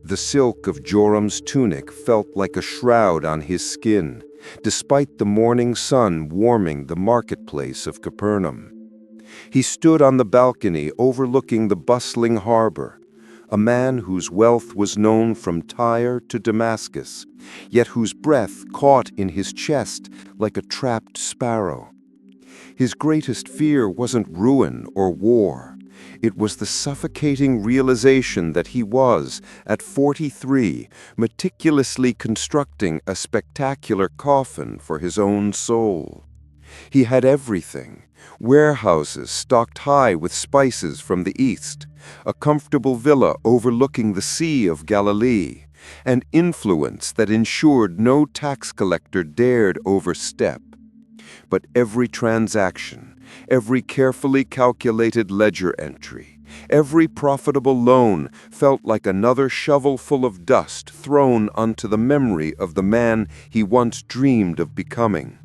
The silk of Joram's tunic felt like a shroud on his skin, despite the morning sun warming the marketplace of Capernaum. He stood on the balcony overlooking the bustling harbor, a man whose wealth was known from Tyre to Damascus, yet whose breath caught in his chest like a trapped sparrow. His greatest fear wasn't ruin or war. It was the suffocating realization that he was, at 43, meticulously constructing a spectacular coffin for his own soul. He had everything: warehouses stocked high with spices from the east, a comfortable villa overlooking the Sea of Galilee, and influence that ensured no tax collector dared overstep. But every transaction, every carefully calculated ledger entry, every profitable loan felt like another shovelful of dust thrown onto the memory of the man he once dreamed of becoming.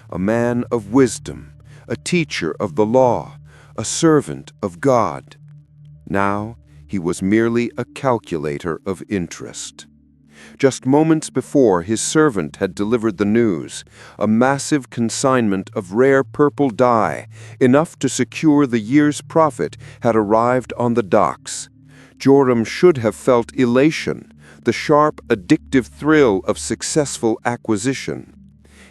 A man of wisdom, a teacher of the law, a servant of God. Now he was merely a calculator of interest. Just moments before, his servant had delivered the news: a massive consignment of rare purple dye, enough to secure the year's profit, had arrived on the docks. Joram should have felt elation, the sharp, addictive thrill of successful acquisition.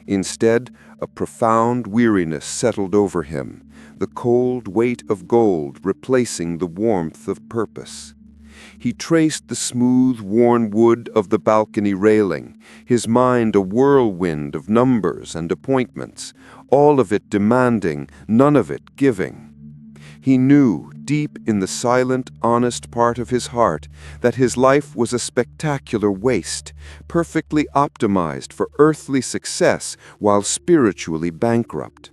Instead, a profound weariness settled over him, the cold weight of gold replacing the warmth of purpose. He traced the smooth, worn wood of the balcony railing, his mind a whirlwind of numbers and appointments, all of it demanding, none of it giving. He knew, deep in the silent, honest part of his heart, that his life was a spectacular waste, perfectly optimized for earthly success while spiritually bankrupt.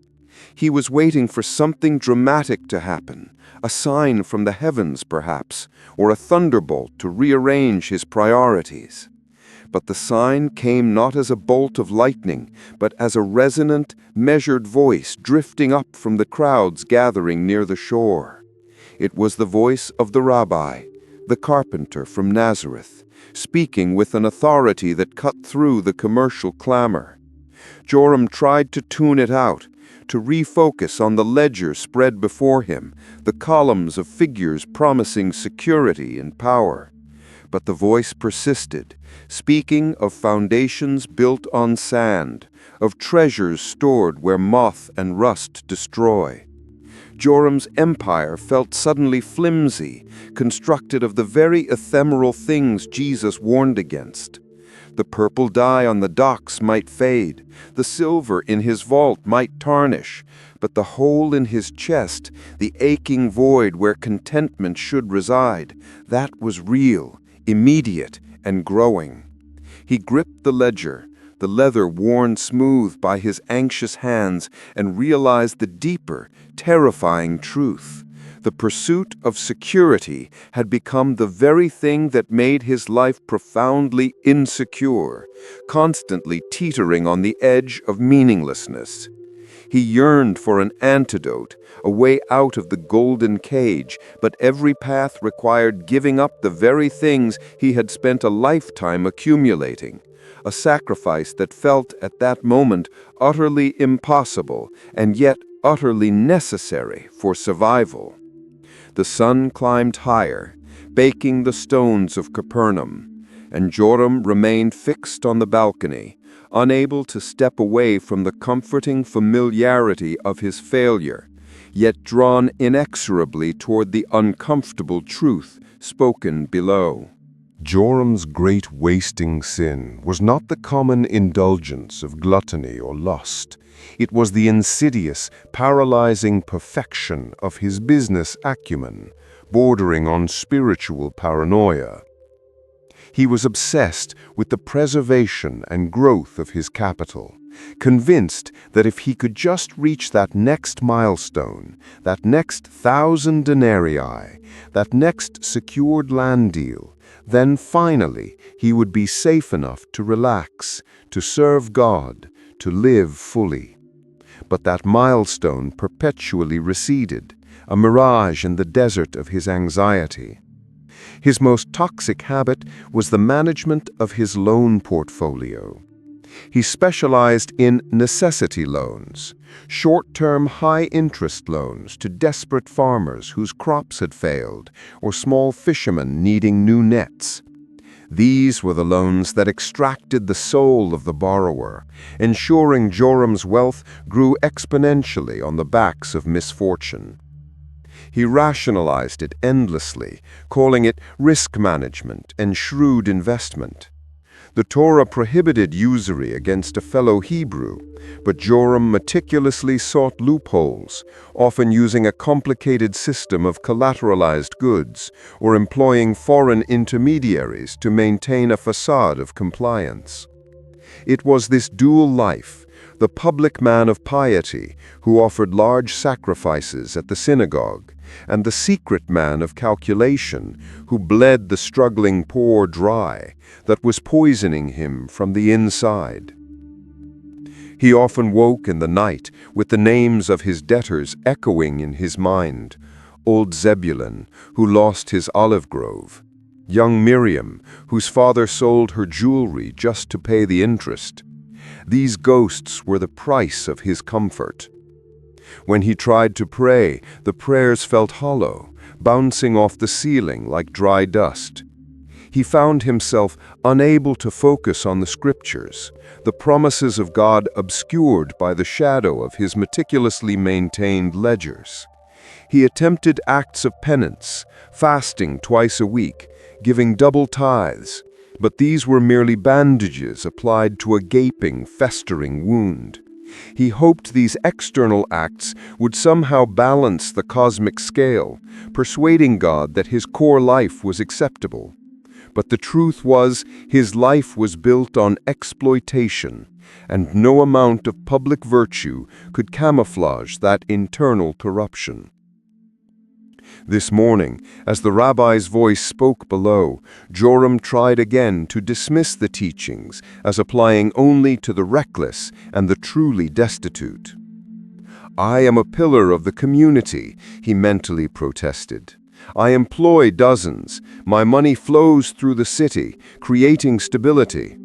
He was waiting for something dramatic to happen, a sign from the heavens, perhaps, or a thunderbolt to rearrange his priorities. But the sign came not as a bolt of lightning, but as a resonant, measured voice drifting up from the crowds gathering near the shore. It was the voice of the rabbi, the carpenter from Nazareth, speaking with an authority that cut through the commercial clamor. Joram tried to tune it out, to refocus on the ledger spread before him, the columns of figures promising security and power. But the voice persisted, speaking of foundations built on sand, of treasures stored where moth and rust destroy. Joram's empire felt suddenly flimsy, constructed of the very ephemeral things Jesus warned against. The purple dye on the docks might fade, the silver in his vault might tarnish, but the hole in his chest, the aching void where contentment should reside, that was real, immediate, and growing. He gripped the ledger, the leather worn smooth by his anxious hands, and realized the deeper, terrifying truth. The pursuit of security had become the very thing that made his life profoundly insecure, constantly teetering on the edge of meaninglessness. He yearned for an antidote, a way out of the golden cage, but every path required giving up the very things he had spent a lifetime accumulating, a sacrifice that felt at that moment utterly impossible and yet utterly necessary for survival. The sun climbed higher, baking the stones of Capernaum, and Joram remained fixed on the balcony, unable to step away from the comforting familiarity of his failure, yet drawn inexorably toward the uncomfortable truth spoken below. Joram's great wasting sin was not the common indulgence of gluttony or lust. It was the insidious, paralyzing perfection of his business acumen, bordering on spiritual paranoia. He was obsessed with the preservation and growth of his capital, convinced that if he could just reach that next milestone, that next 1,000 denarii, that next secured land deal, then finally he would be safe enough to relax, to serve God, to live fully. But that milestone perpetually receded, a mirage in the desert of his anxiety. His most toxic habit was the management of his loan portfolio. He specialized in necessity loans, short-term high-interest loans to desperate farmers whose crops had failed, or small fishermen needing new nets. These were the loans that extracted the soul of the borrower, ensuring Joram's wealth grew exponentially on the backs of misfortune. He rationalized it endlessly, calling it risk management and shrewd investment. The Torah prohibited usury against a fellow Hebrew, but Joram meticulously sought loopholes, often using a complicated system of collateralized goods or employing foreign intermediaries to maintain a facade of compliance. It was this dual life, the public man of piety who offered large sacrifices at the synagogue, and the secret man of calculation who bled the struggling poor dry, that was poisoning him from the inside. He often woke in the night with the names of his debtors echoing in his mind: old Zebulun, who lost his olive grove; young Miriam, whose father sold her jewelry just to pay the interest. These ghosts were the price of his comfort. When he tried to pray, the prayers felt hollow, bouncing off the ceiling like dry dust. He found himself unable to focus on the scriptures, the promises of God obscured by the shadow of his meticulously maintained ledgers. He attempted acts of penance, fasting twice a week, giving double tithes, but these were merely bandages applied to a gaping, festering wound. He hoped these external acts would somehow balance the cosmic scale, persuading God that his core life was acceptable. But the truth was, his life was built on exploitation, and no amount of public virtue could camouflage that internal corruption. This morning, as the rabbi's voice spoke below, Joram tried again to dismiss the teachings as applying only to the reckless and the truly destitute. "I am a pillar of the community," he mentally protested. "I employ dozens. My money flows through the city, creating stability.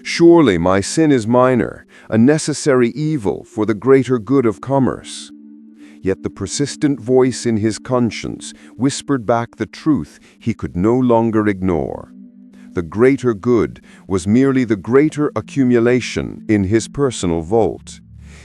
Surely my sin is minor, a necessary evil for the greater good of commerce." Yet the persistent voice in his conscience whispered back the truth he could no longer ignore. The greater good was merely the greater accumulation in his personal vault.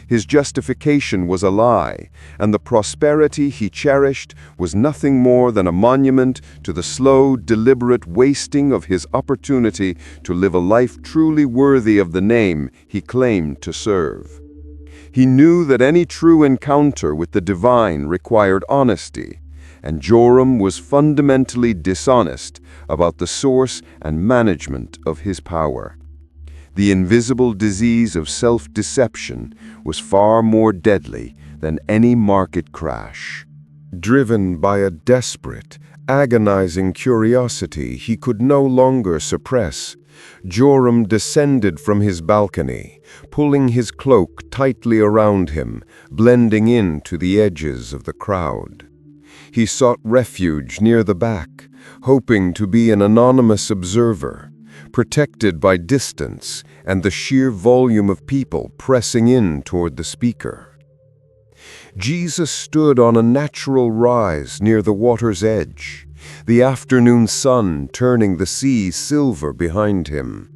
His justification was a lie, and the prosperity he cherished was nothing more than a monument to the slow, deliberate wasting of his opportunity to live a life truly worthy of the name he claimed to serve. He knew that any true encounter with the divine required honesty, and Joram was fundamentally dishonest about the source and management of his power. The invisible disease of self-deception was far more deadly than any market crash. Driven by a desperate, agonizing curiosity he could no longer suppress, Joram descended from his balcony, pulling his cloak tightly around him, blending into the edges of the crowd. He sought refuge near the back, hoping to be an anonymous observer, protected by distance and the sheer volume of people pressing in toward the speaker. Jesus stood on a natural rise near the water's edge, the afternoon sun turning the sea silver behind him.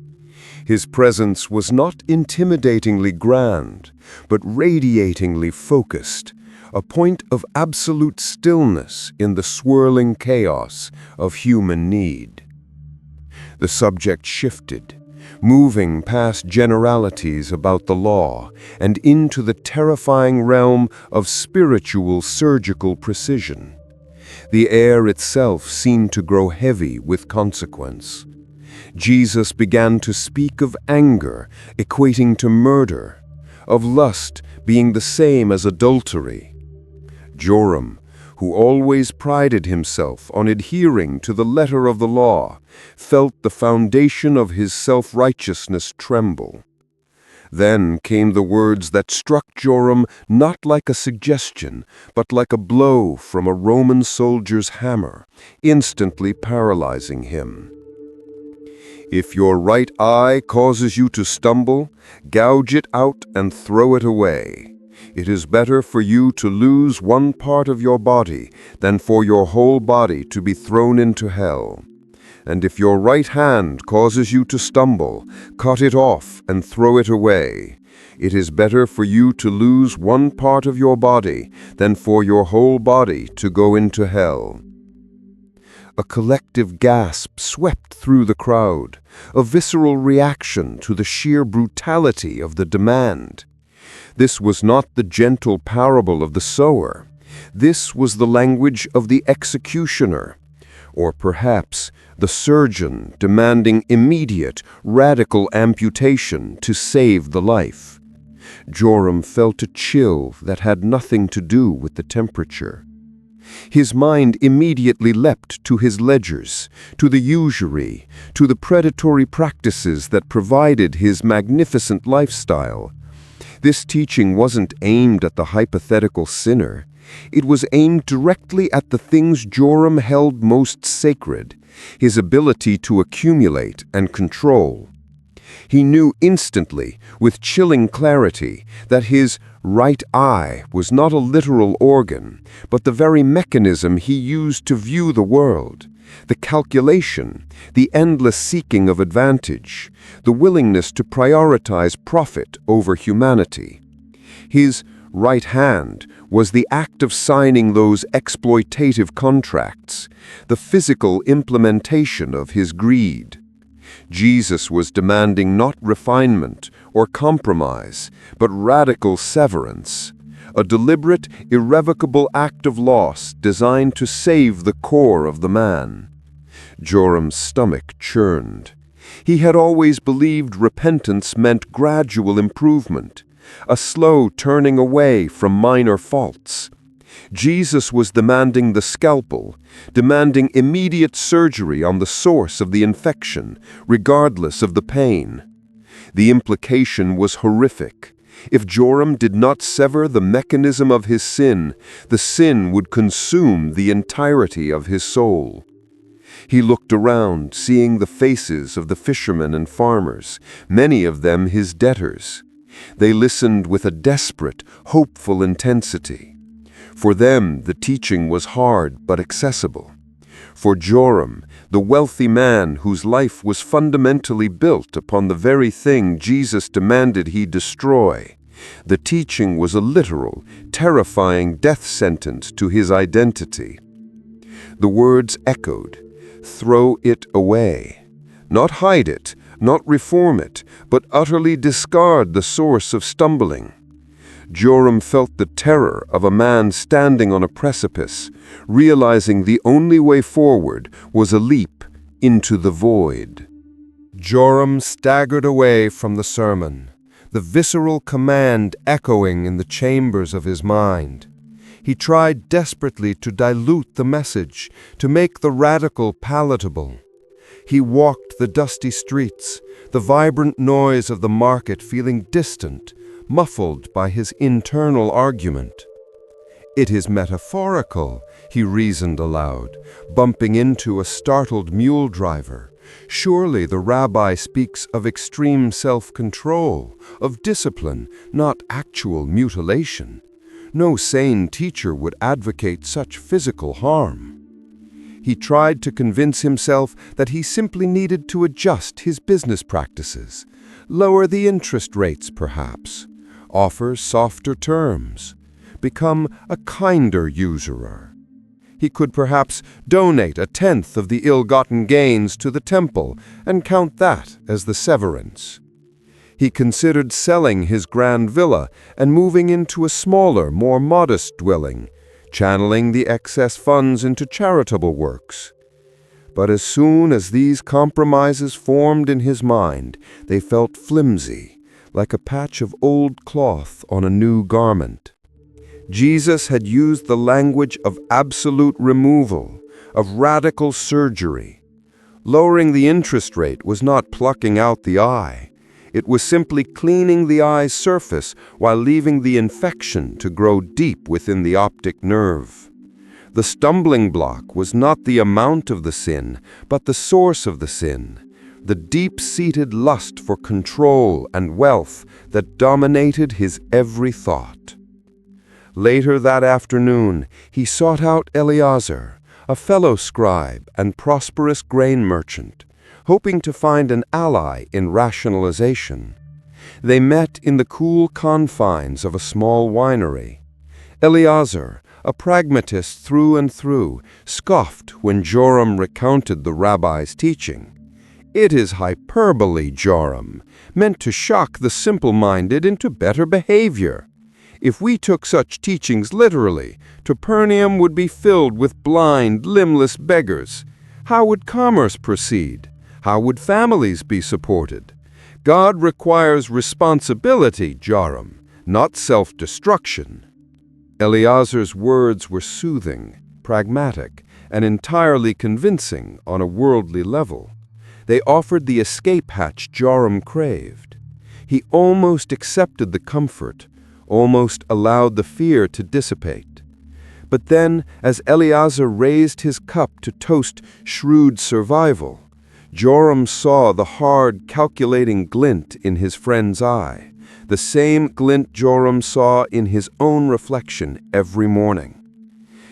His presence was not intimidatingly grand, but radiatingly focused, a point of absolute stillness in the swirling chaos of human need. The subject shifted, moving past generalities about the law and into the terrifying realm of spiritual surgical precision. The air itself seemed to grow heavy with consequence. Jesus began to speak of anger equating to murder, of lust being the same as adultery. Joram, who always prided himself on adhering to the letter of the law, felt the foundation of his self-righteousness tremble. Then came the words that struck Joram not like a suggestion, but like a blow from a Roman soldier's hammer, instantly paralyzing him. "If your right eye causes you to stumble, gouge it out and throw it away. It is better for you to lose one part of your body than for your whole body to be thrown into hell. And if your right hand causes you to stumble, cut it off and throw it away. It is better for you to lose one part of your body than for your whole body to go into hell." A collective gasp swept through the crowd, a visceral reaction to the sheer brutality of the demand. This was not the gentle parable of the sower. This was the language of the executioner, or perhaps the surgeon demanding immediate, radical amputation to save the life. Joram felt a chill that had nothing to do with the temperature. His mind immediately leapt to his ledgers, to the usury, to the predatory practices that provided his magnificent lifestyle. This teaching wasn't aimed at the hypothetical sinner. It was aimed directly at the things Joram held most sacred, his ability to accumulate and control. He knew instantly, with chilling clarity, that his right eye was not a literal organ, but the very mechanism he used to view the world. The calculation, the endless seeking of advantage, the willingness to prioritize profit over humanity. His right hand was the act of signing those exploitative contracts, the physical implementation of his greed. Jesus was demanding not refinement or compromise, but radical severance, a deliberate, irrevocable act of loss designed to save the core of the man. Joram's stomach churned. He had always believed repentance meant gradual improvement, a slow turning away from minor faults. Jesus was demanding the scalpel, demanding immediate surgery on the source of the infection, regardless of the pain. The implication was horrific. If Joram did not sever the mechanism of his sin, the sin would consume the entirety of his soul. He looked around, seeing the faces of the fishermen and farmers, many of them his debtors. They listened with a desperate, hopeful intensity. For them, the teaching was hard but accessible. For Joram, the wealthy man whose life was fundamentally built upon the very thing Jesus demanded he destroy, the teaching was a literal, terrifying death sentence to his identity. The words echoed, "Throw it away." Not hide it, not reform it, but utterly discard the source of stumbling. Joram felt the terror of a man standing on a precipice, realizing the only way forward was a leap into the void. Joram staggered away from the sermon, the visceral command echoing in the chambers of his mind. He tried desperately to dilute the message, to make the radical palatable. He walked the dusty streets, the vibrant noise of the market feeling distant, muffled by his internal argument. "It is metaphorical," he reasoned aloud, bumping into a startled mule driver. "Surely the rabbi speaks of extreme self-control, of discipline, not actual mutilation. No sane teacher would advocate such physical harm." He tried to convince himself that he simply needed to adjust his business practices, lower the interest rates perhaps, offer softer terms, become a kinder usurer. He could perhaps donate a tenth of the ill-gotten gains to the temple and count that as the severance. He considered selling his grand villa and moving into a smaller, more modest dwelling, channeling the excess funds into charitable works. But as soon as these compromises formed in his mind, they felt flimsy, like a patch of old cloth on a new garment. Jesus had used the language of absolute removal, of radical surgery. Lowering the interest rate was not plucking out the eye. It was simply cleaning the eye's surface while leaving the infection to grow deep within the optic nerve. The stumbling block was not the amount of the sin, but the source of the sin, the deep-seated lust for control and wealth that dominated his every thought. Later that afternoon, he sought out Eleazar, a fellow scribe and prosperous grain merchant, hoping to find an ally in rationalization. They met in the cool confines of a small winery. Eleazar, a pragmatist through and through, scoffed when Joram recounted the rabbi's teaching. "It is hyperbole, Joram, meant to shock the simple-minded into better behavior. If we took such teachings literally, Capernaum would be filled with blind, limbless beggars. How would commerce proceed? How would families be supported? God requires responsibility, Joram, not self-destruction." Eleazar's words were soothing, pragmatic, and entirely convincing on a worldly level. They offered the escape hatch Joram craved. He almost accepted the comfort, almost allowed the fear to dissipate. But then, as Eleazar raised his cup to toast shrewd survival, Joram saw the hard, calculating glint in his friend's eye, the same glint Joram saw in his own reflection every morning.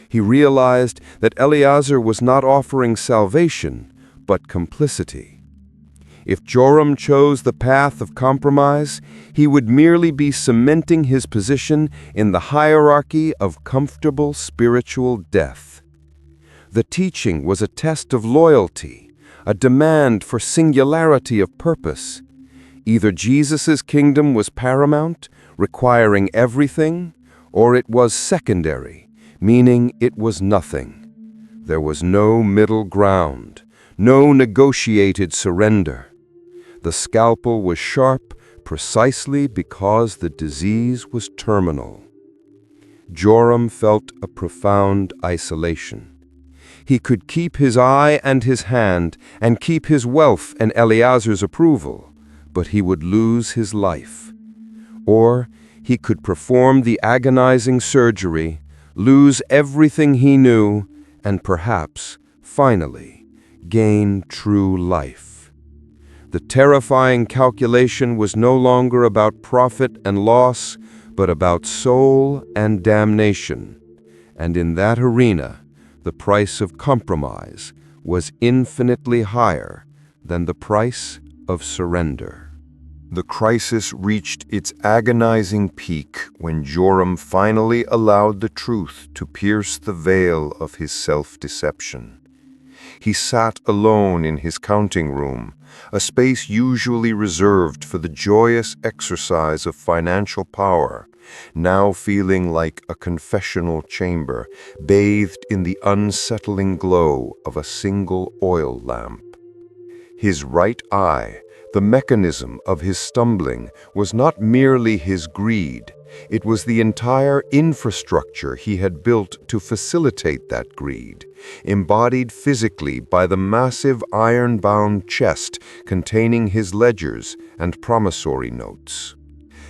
He realized that Eleazar was not offering salvation, but complicity. If Joram chose the path of compromise, he would merely be cementing his position in the hierarchy of comfortable spiritual death. The teaching was a test of loyalty, a demand for singularity of purpose. Either Jesus' kingdom was paramount, requiring everything, or it was secondary, meaning it was nothing. There was no middle ground, no negotiated surrender. The scalpel was sharp precisely because the disease was terminal. Joram felt a profound isolation. He could keep his eye and his hand and keep his wealth and Eleazar's approval, but he would lose his life. Or he could perform the agonizing surgery, lose everything he knew, and perhaps, finally, gain true life. The terrifying calculation was no longer about profit and loss, but about soul and damnation. And in that arena, the price of compromise was infinitely higher than the price of surrender. The crisis reached its agonizing peak when Joram finally allowed the truth to pierce the veil of his self-deception. He sat alone in his counting room, a space usually reserved for the joyous exercise of financial power, now feeling like a confessional chamber, bathed in the unsettling glow of a single oil lamp. His right eye, the mechanism of his stumbling, was not merely his greed. It was the entire infrastructure he had built to facilitate that greed, embodied physically by the massive iron-bound chest containing his ledgers and promissory notes.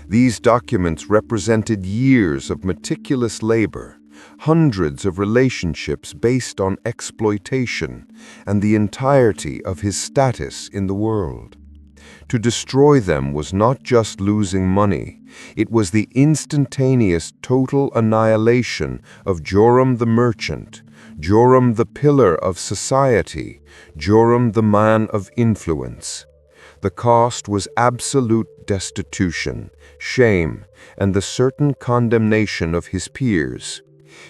These documents represented years of meticulous labor, hundreds of relationships based on exploitation, and the entirety of his status in the world. To destroy them was not just losing money, it was the instantaneous total annihilation of Joram the merchant, Joram the pillar of society, Joram the man of influence. The cost was absolute destitution, shame, and the certain condemnation of his peers.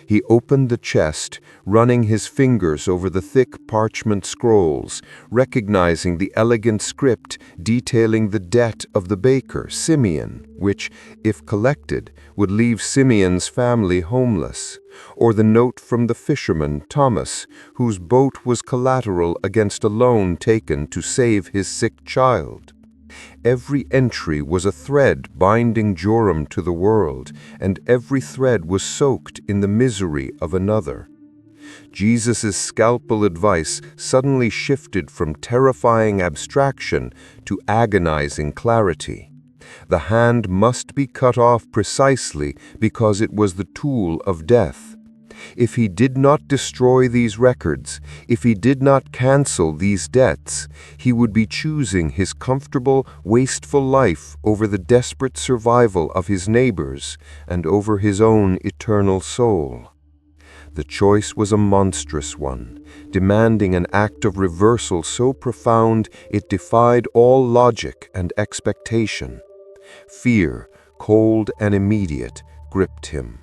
He opened the chest, running his fingers over the thick parchment scrolls, recognizing the elegant script detailing the debt of the baker, Simeon, which, if collected, would leave Simeon's family homeless, or the note from the fisherman, Thomas, whose boat was collateral against a loan taken to save his sick child. Every entry was a thread binding Joram to the world, and every thread was soaked in the misery of another. Jesus' scalpel advice suddenly shifted from terrifying abstraction to agonizing clarity. The hand must be cut off precisely because it was the tool of death. If he did not destroy these records, if he did not cancel these debts, he would be choosing his comfortable, wasteful life over the desperate survival of his neighbors and over his own eternal soul. The choice was a monstrous one, demanding an act of reversal so profound it defied all logic and expectation. Fear, cold and immediate, gripped him.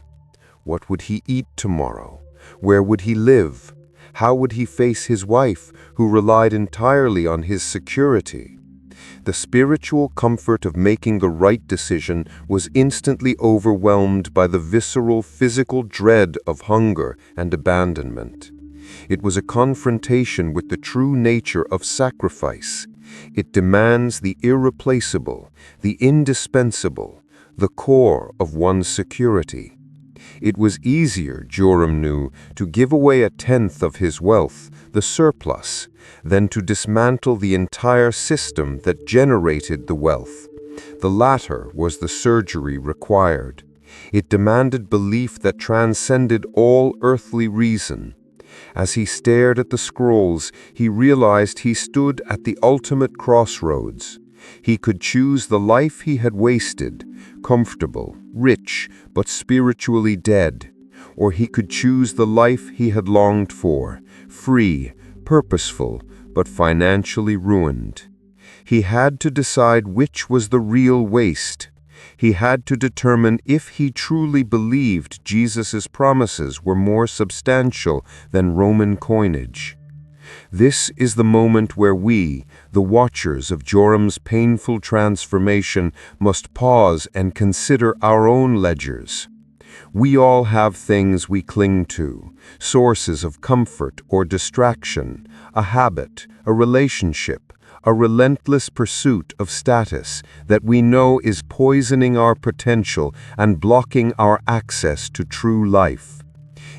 What would he eat tomorrow? Where would he live? How would he face his wife, who relied entirely on his security? The spiritual comfort of making the right decision was instantly overwhelmed by the visceral physical dread of hunger and abandonment. It was a confrontation with the true nature of sacrifice. It demands the irreplaceable, the indispensable, the core of one's security. It was easier, Joram knew, to give away 1/10 of his wealth, the surplus, than to dismantle the entire system that generated the wealth. The latter was the surgery required. It demanded belief that transcended all earthly reason. As he stared at the scrolls, he realized he stood at the ultimate crossroads. He could choose the life he had wasted, comfortable, rich, but spiritually dead, or he could choose the life he had longed for, free, purposeful, but financially ruined. He had to decide which was the real waste. He had to determine if he truly believed Jesus' promises were more substantial than Roman coinage. This is the moment where we, the watchers of Joram's painful transformation, must pause and consider our own ledgers. We all have things we cling to, sources of comfort or distraction, a habit, a relationship, a relentless pursuit of status that we know is poisoning our potential and blocking our access to true life.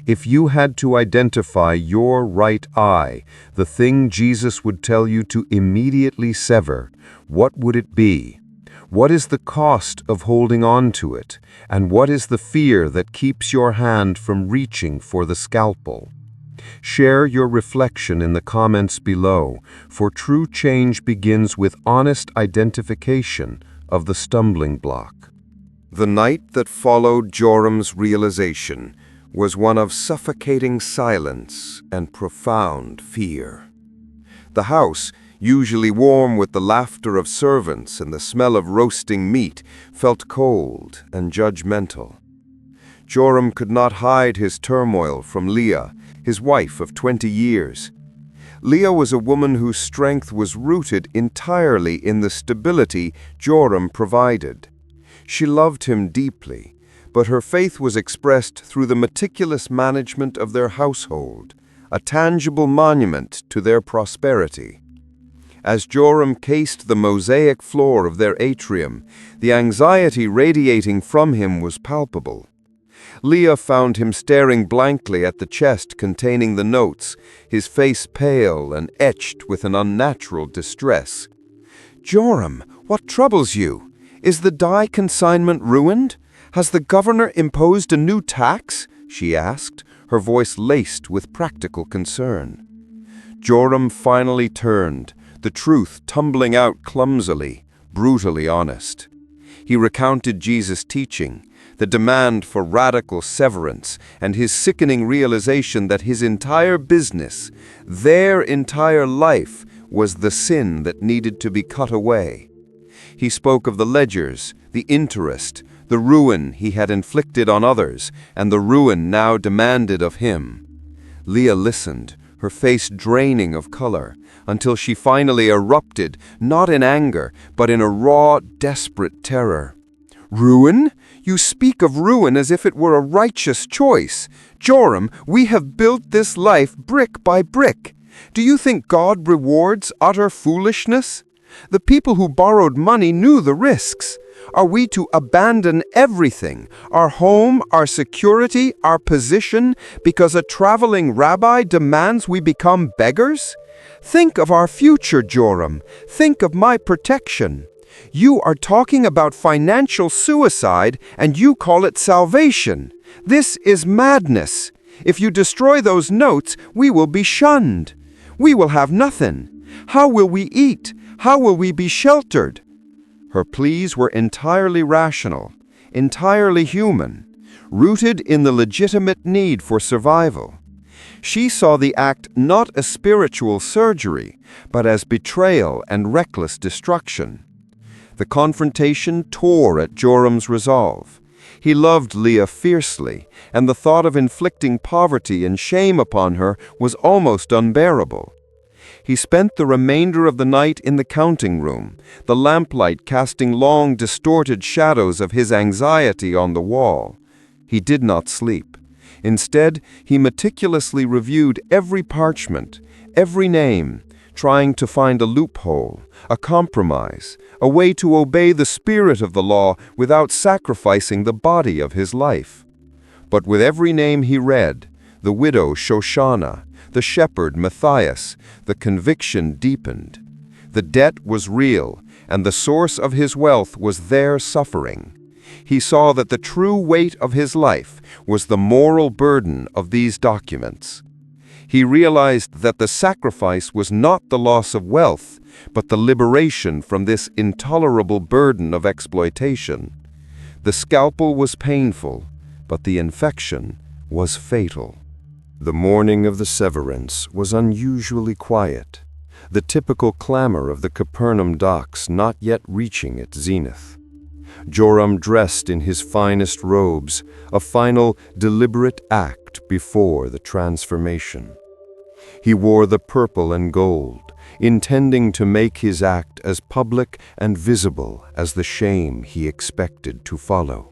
If you had to identify your right eye, the thing Jesus would tell you to immediately sever, what would it be? What is the cost of holding on to it? And what is the fear that keeps your hand from reaching for the scalpel? Share your reflection in the comments below, for true change begins with honest identification of the stumbling block. The night that followed Joram's realization was one of suffocating silence and profound fear. The house, usually warm with the laughter of servants and the smell of roasting meat, felt cold and judgmental. Joram could not hide his turmoil from Leah, his wife of 20 years. Leah was a woman whose strength was rooted entirely in the stability Joram provided. She loved him deeply, but her faith was expressed through the meticulous management of their household, a tangible monument to their prosperity. As Joram cased the mosaic floor of their atrium, the anxiety radiating from him was palpable. Leah found him staring blankly at the chest containing the notes, his face pale and etched with an unnatural distress. "Joram, what troubles you? Is the dye consignment ruined? Has the governor imposed a new tax?" she asked, her voice laced with practical concern. Joram finally turned, the truth tumbling out clumsily, brutally honest. He recounted Jesus' teaching, the demand for radical severance, and his sickening realization that his entire business, their entire life, was the sin that needed to be cut away. He spoke of the ledgers, the interest, the ruin he had inflicted on others, and the ruin now demanded of him. Leah listened, her face draining of color, until she finally erupted, not in anger, but in a raw, desperate terror. "Ruin? You speak of ruin as if it were a righteous choice. Joram, we have built this life brick by brick. Do you think God rewards utter foolishness? The people who borrowed money knew the risks. Are we to abandon everything, our home, our security, our position, because a traveling rabbi demands we become beggars? Think of our future, Joram. Think of my protection. You are talking about financial suicide, and you call it salvation. This is madness. If you destroy those notes, we will be shunned. We will have nothing. How will we eat? How will we be sheltered? Her pleas were entirely rational, entirely human, rooted in the legitimate need for survival. She saw the act not as spiritual surgery, but as betrayal and reckless destruction. The confrontation tore at Joram's resolve. He loved Leah fiercely, and the thought of inflicting poverty and shame upon her was almost unbearable. He spent the remainder of the night in the counting room, the lamplight casting long, distorted shadows of his anxiety on the wall. He did not sleep. Instead, he meticulously reviewed every parchment, every name, trying to find a loophole, a compromise, a way to obey the spirit of the law without sacrificing the body of his life. But with every name he read, the widow Shoshana, the shepherd Matthias, the conviction deepened. The debt was real, and the source of his wealth was their suffering. He saw that the true weight of his life was the moral burden of these documents. He realized that the sacrifice was not the loss of wealth, but the liberation from this intolerable burden of exploitation. The scalpel was painful, but the infection was fatal. The morning of the severance was unusually quiet, the typical clamor of the Capernaum docks not yet reaching its zenith. Joram dressed in his finest robes, a final, deliberate act before the transformation. He wore the purple and gold, intending to make his act as public and visible as the shame he expected to follow.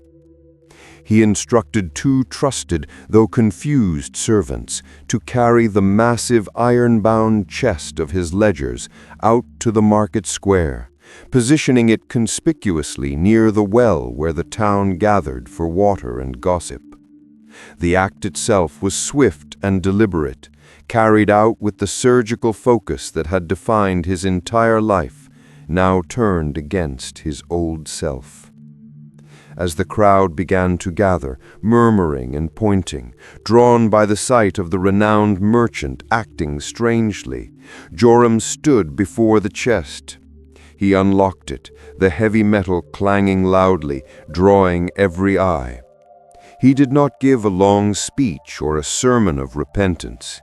He instructed 2 trusted, though confused servants to carry the massive iron-bound chest of his ledgers out to the market square, positioning it conspicuously near the well where the town gathered for water and gossip. The act itself was swift and deliberate, carried out with the surgical focus that had defined his entire life, now turned against his old self. As the crowd began to gather, murmuring and pointing, drawn by the sight of the renowned merchant acting strangely, Joram stood before the chest. He unlocked it, the heavy metal clanging loudly, drawing every eye. He did not give a long speech or a sermon of repentance.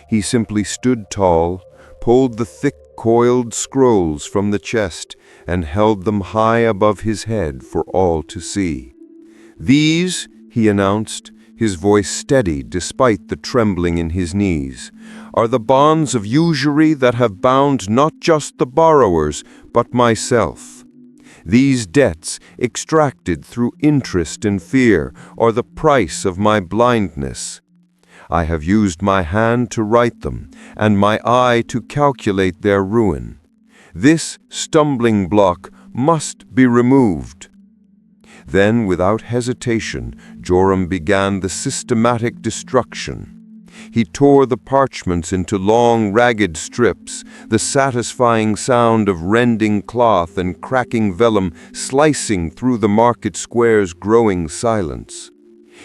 He simply stood tall, pulled the thick coiled scrolls from the chest, and held them high above his head for all to see. "These," he announced, his voice steady despite the trembling in his knees, "are the bonds of usury that have bound not just the borrowers, but myself. These debts, extracted through interest and fear, are the price of my blindness. I have used my hand to write them, and my eye to calculate their ruin. This stumbling block must be removed." Then, without hesitation, Joram began the systematic destruction. He tore the parchments into long, ragged strips, the satisfying sound of rending cloth and cracking vellum slicing through the market square's growing silence.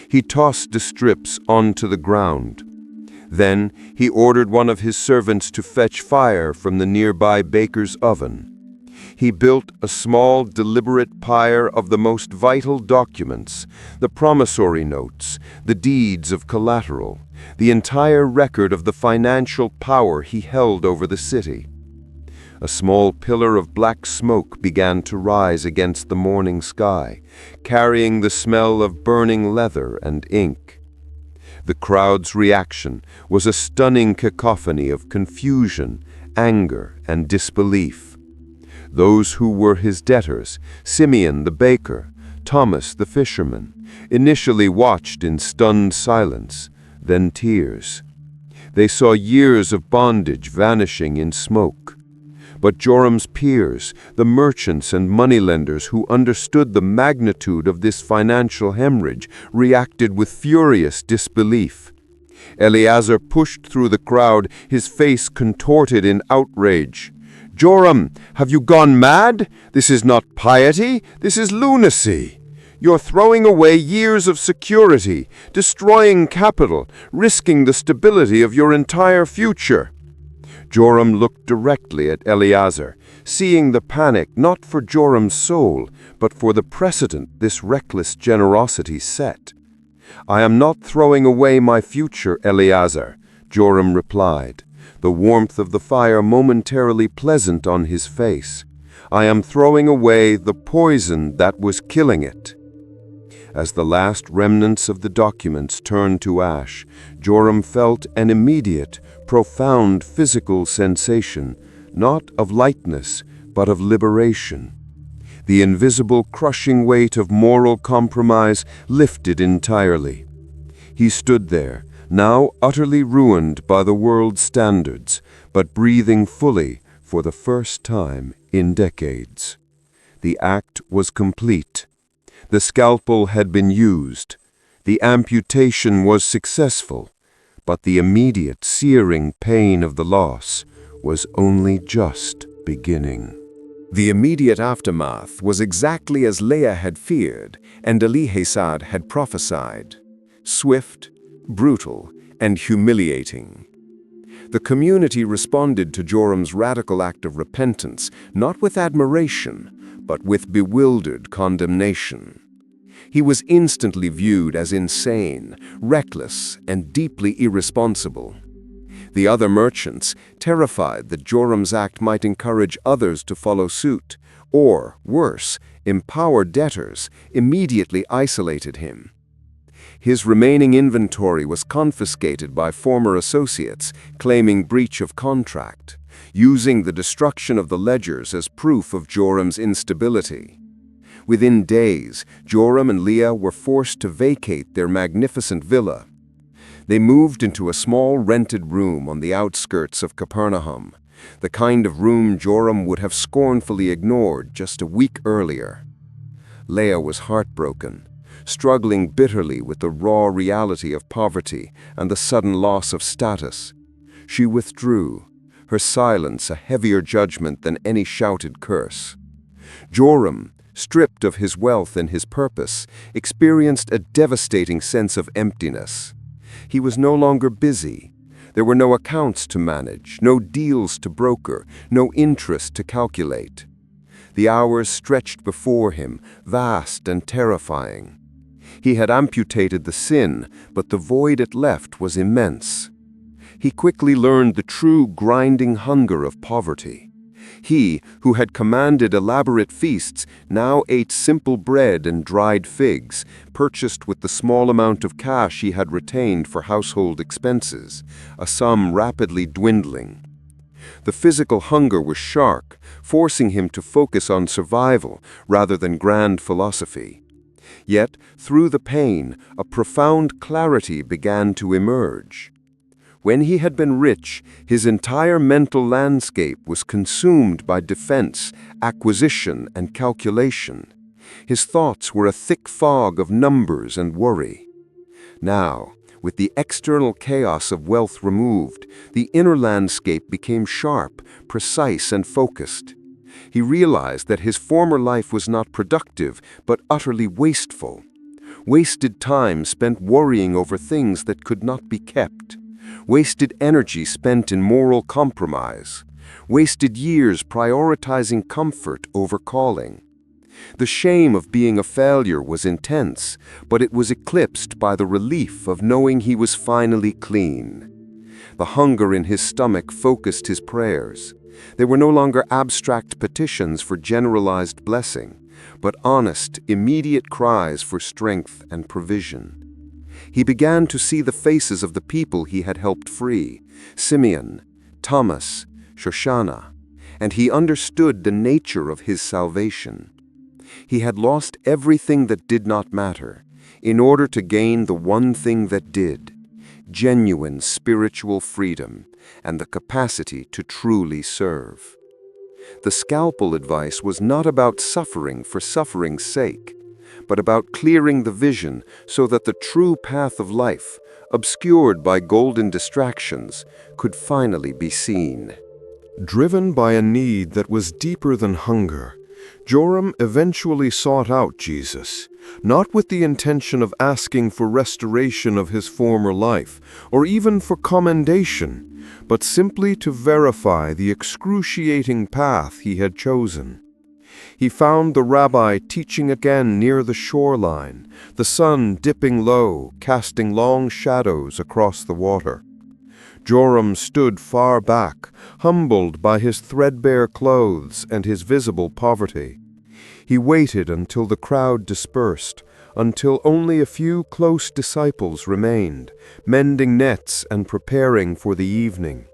He tossed the strips onto the ground. Then he ordered one of his servants to fetch fire from the nearby baker's oven. He built a small, deliberate pyre of the most vital documents, the promissory notes, the deeds of collateral, the entire record of the financial power he held over the city. A small pillar of black smoke began to rise against the morning sky, carrying the smell of burning leather and ink. The crowd's reaction was a stunning cacophony of confusion, anger, and disbelief. Those who were his debtors, Simeon the baker, Thomas the fisherman, initially watched in stunned silence, then tears. They saw years of bondage vanishing in smoke. But Joram's peers, the merchants and moneylenders who understood the magnitude of this financial hemorrhage, reacted with furious disbelief. Eleazar pushed through the crowd, his face contorted in outrage. "Joram, have you gone mad? This is not piety, this is lunacy. You're throwing away years of security, destroying capital, risking the stability of your entire future." Joram looked directly at Eleazar, seeing the panic not for Joram's soul, but for the precedent this reckless generosity set. "I am not throwing away my future, Eleazar," Joram replied, the warmth of the fire momentarily pleasant on his face. "I am throwing away the poison that was killing it." As the last remnants of the documents turned to ash, Joram felt an immediate, profound physical sensation, not of lightness, but of liberation. The invisible crushing weight of moral compromise lifted entirely. He stood there, now utterly ruined by the world's standards, but breathing fully for the first time in decades. The act was complete. The scalpel had been used. The amputation was successful, but the immediate searing pain of the loss was only just beginning. The immediate aftermath was exactly as Leah had feared and Elihasad had prophesied: swift, brutal, and humiliating. The community responded to Joram's radical act of repentance not with admiration, but with bewildered condemnation. He was instantly viewed as insane, reckless, and deeply irresponsible. The other merchants, terrified that Joram's act might encourage others to follow suit, or, worse, empower debtors, immediately isolated him. His remaining inventory was confiscated by former associates, claiming breach of contract, using the destruction of the ledgers as proof of Joram's instability. Within days, Joram and Leah were forced to vacate their magnificent villa. They moved into a small rented room on the outskirts of Capernaum, the kind of room Joram would have scornfully ignored just a week earlier. Leah was heartbroken, struggling bitterly with the raw reality of poverty and the sudden loss of status. She withdrew, her silence a heavier judgment than any shouted curse. Joram, stripped of his wealth and his purpose, experienced a devastating sense of emptiness. He was no longer busy. There were no accounts to manage, no deals to broker, no interest to calculate. The hours stretched before him, vast and terrifying. He had amputated the sin, but the void it left was immense. He quickly learned the true grinding hunger of poverty. He, who had commanded elaborate feasts, now ate simple bread and dried figs, purchased with the small amount of cash he had retained for household expenses, a sum rapidly dwindling. The physical hunger was sharp, forcing him to focus on survival rather than grand philosophy. Yet, through the pain, a profound clarity began to emerge. When he had been rich, his entire mental landscape was consumed by defense, acquisition, and calculation. His thoughts were a thick fog of numbers and worry. Now, with the external chaos of wealth removed, the inner landscape became sharp, precise, and focused. He realized that his former life was not productive, but utterly wasteful. Wasted time spent worrying over things that could not be kept. Wasted energy spent in moral compromise. Wasted years prioritizing comfort over calling. The shame of being a failure was intense, but it was eclipsed by the relief of knowing he was finally clean. The hunger in his stomach focused his prayers. They were no longer abstract petitions for generalized blessing, but honest, immediate cries for strength and provision. He began to see the faces of the people he had helped free, Simeon, Thomas, Shoshana, and he understood the nature of his salvation. He had lost everything that did not matter, in order to gain the one thing that did: genuine spiritual freedom and the capacity to truly serve. The scalpel advice was not about suffering for suffering's sake, but about clearing the vision so that the true path of life, obscured by golden distractions, could finally be seen. Driven by a need that was deeper than hunger, Joram eventually sought out Jesus, not with the intention of asking for restoration of his former life, or even for commendation, but simply to verify the excruciating path he had chosen. He found the rabbi teaching again near the shoreline, the sun dipping low, casting long shadows across the water. Joram stood far back, humbled by his threadbare clothes and his visible poverty. He waited until the crowd dispersed, until only a few close disciples remained, mending nets and preparing for the evening.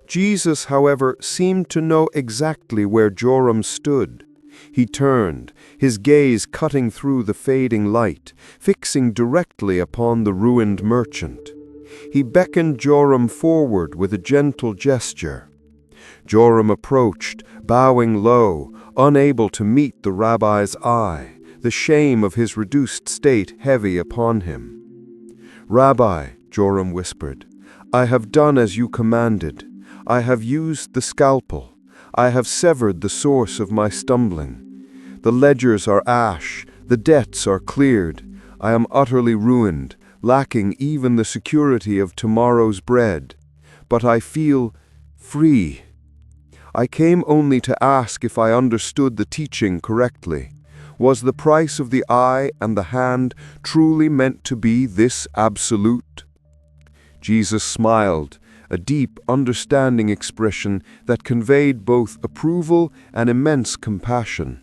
Jesus, however, seemed to know exactly where Joram stood. He turned, his gaze cutting through the fading light, fixing directly upon the ruined merchant. He beckoned Joram forward with a gentle gesture. Joram approached, bowing low, unable to meet the rabbi's eye, the shame of his reduced state heavy upon him. "Rabbi," Joram whispered, "I have done as you commanded. I have used the scalpel. I have severed the source of my stumbling. The ledgers are ash, the debts are cleared. I am utterly ruined, lacking even the security of tomorrow's bread. But I feel free. I came only to ask if I understood the teaching correctly. Was the price of the eye and the hand truly meant to be this absolute?" Jesus smiled, a deep, understanding expression that conveyed both approval and immense compassion.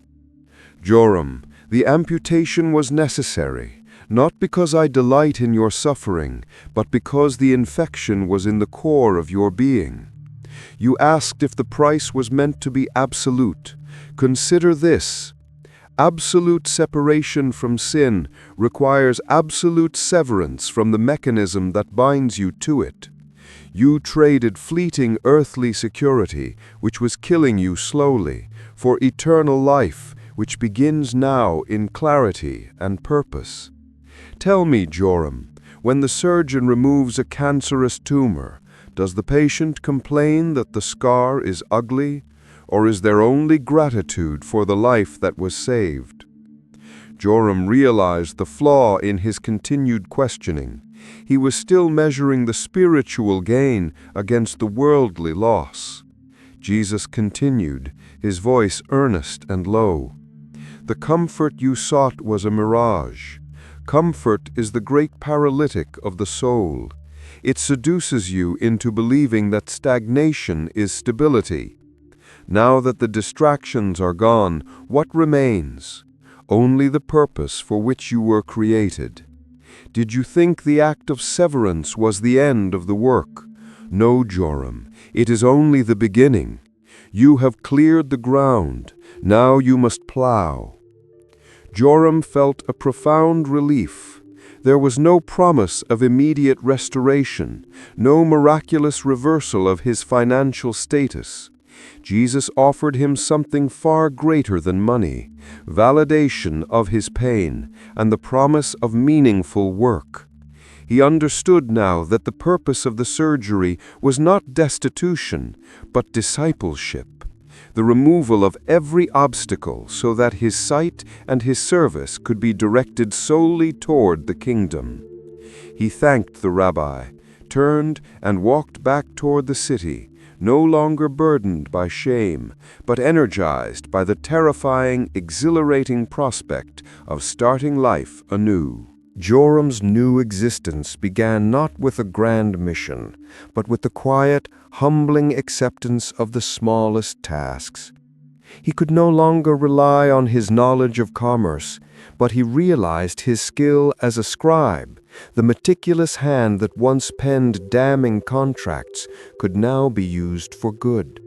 "Joram, the amputation was necessary. Not because I delight in your suffering, but because the infection was in the core of your being. You asked if the price was meant to be absolute. Consider this. Absolute separation from sin requires absolute severance from the mechanism that binds you to it. You traded fleeting earthly security, which was killing you slowly, for eternal life, which begins now in clarity and purpose. Tell me, Joram, when the surgeon removes a cancerous tumor, does the patient complain that the scar is ugly, or is there only gratitude for the life that was saved?" Joram realized the flaw in his continued questioning. He was still measuring the spiritual gain against the worldly loss. Jesus continued, his voice earnest and low. "The comfort you sought was a mirage. Comfort is the great paralytic of the soul. It seduces you into believing that stagnation is stability. Now that the distractions are gone, what remains? Only the purpose for which you were created. Did you think the act of severance was the end of the work? No, Joram, it is only the beginning. You have cleared the ground. Now you must plow." Joram felt a profound relief. There was no promise of immediate restoration, no miraculous reversal of his financial status. Jesus offered him something far greater than money, validation of his pain, and the promise of meaningful work. He understood now that the purpose of the surgery was not destitution, but discipleship, the removal of every obstacle so that his sight and his service could be directed solely toward the kingdom. He thanked the rabbi, turned and walked back toward the city, no longer burdened by shame, but energized by the terrifying, exhilarating prospect of starting life anew. Joram's new existence began not with a grand mission, but with the quiet, humbling acceptance of the smallest tasks. He could no longer rely on his knowledge of commerce, but he realized his skill as a scribe. The meticulous hand that once penned damning contracts could now be used for good.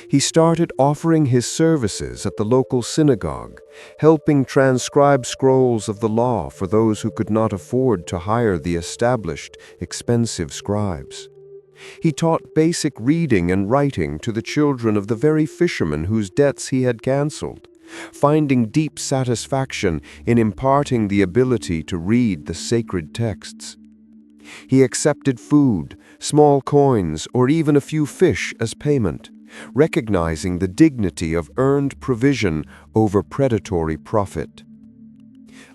He started offering his services at the local synagogue, helping transcribe scrolls of the law for those who could not afford to hire the established, expensive scribes. He taught basic reading and writing to the children of the very fishermen whose debts he had cancelled, finding deep satisfaction in imparting the ability to read the sacred texts. He accepted food, small coins, or even a few fish as payment, recognizing the dignity of earned provision over predatory profit.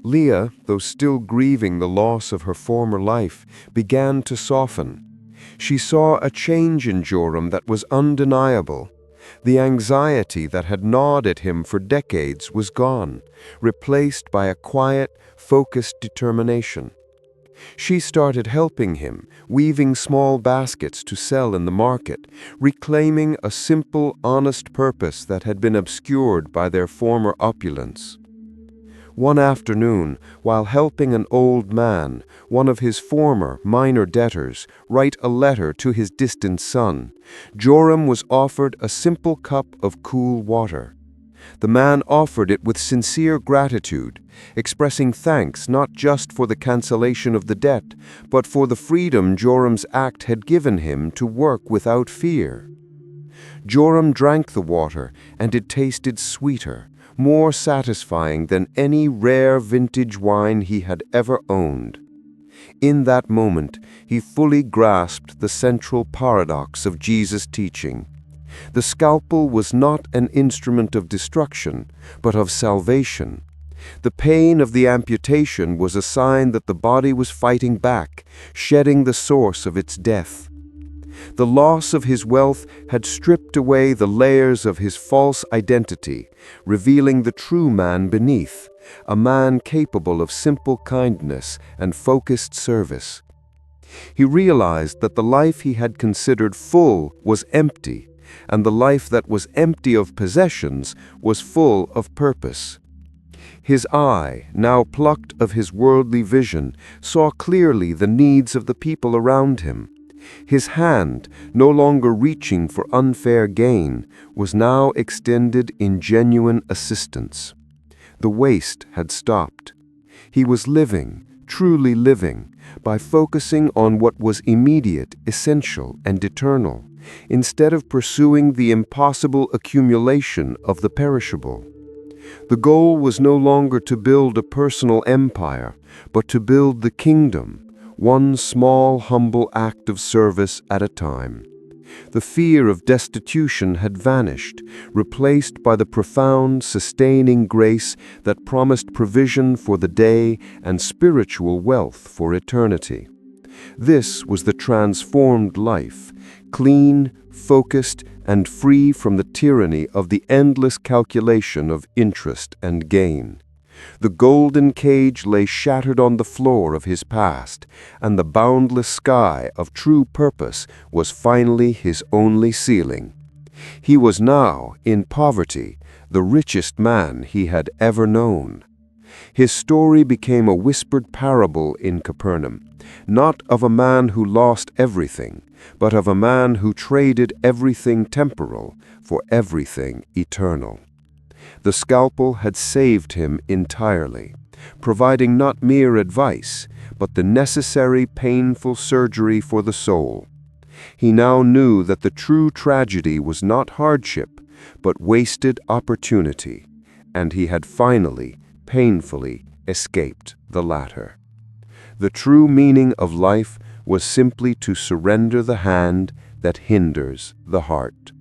Leah, though still grieving the loss of her former life, began to soften. She saw a change in Joram that was undeniable. The anxiety that had gnawed at him for decades was gone, replaced by a quiet, focused determination. She started helping him, weaving small baskets to sell in the market, reclaiming a simple, honest purpose that had been obscured by their former opulence. One afternoon, while helping an old man, one of his former minor debtors, write a letter to his distant son, Joram was offered a simple cup of cool water. The man offered it with sincere gratitude, expressing thanks not just for the cancellation of the debt, but for the freedom Joram's act had given him to work without fear. Joram drank the water, and it tasted sweeter, more satisfying than any rare vintage wine he had ever owned. In that moment, he fully grasped the central paradox of Jesus' teaching. The scalpel was not an instrument of destruction, but of salvation. The pain of the amputation was a sign that the body was fighting back, shedding the source of its death. The loss of his wealth had stripped away the layers of his false identity, revealing the true man beneath, a man capable of simple kindness and focused service. He realized that the life he had considered full was empty, and the life that was empty of possessions was full of purpose. His eye, now plucked of his worldly vision, saw clearly the needs of the people around him. His hand, no longer reaching for unfair gain, was now extended in genuine assistance. The waste had stopped. He was living, truly living, by focusing on what was immediate, essential, and eternal, instead of pursuing the impossible accumulation of the perishable. The goal was no longer to build a personal empire, but to build the kingdom, one small, humble act of service at a time. The fear of destitution had vanished, replaced by the profound, sustaining grace that promised provision for the day and spiritual wealth for eternity. This was the transformed life, clean, focused, and free from the tyranny of the endless calculation of interest and gain. The golden cage lay shattered on the floor of his past, and the boundless sky of true purpose was finally his only ceiling. He was now, in poverty, the richest man he had ever known. His story became a whispered parable in Capernaum, not of a man who lost everything, but of a man who traded everything temporal for everything eternal. The scalpel had saved him entirely, providing not mere advice, but the necessary painful surgery for the soul. He now knew that the true tragedy was not hardship, but wasted opportunity, and he had finally, painfully, escaped the latter. The true meaning of life was simply to surrender the hand that hinders the heart.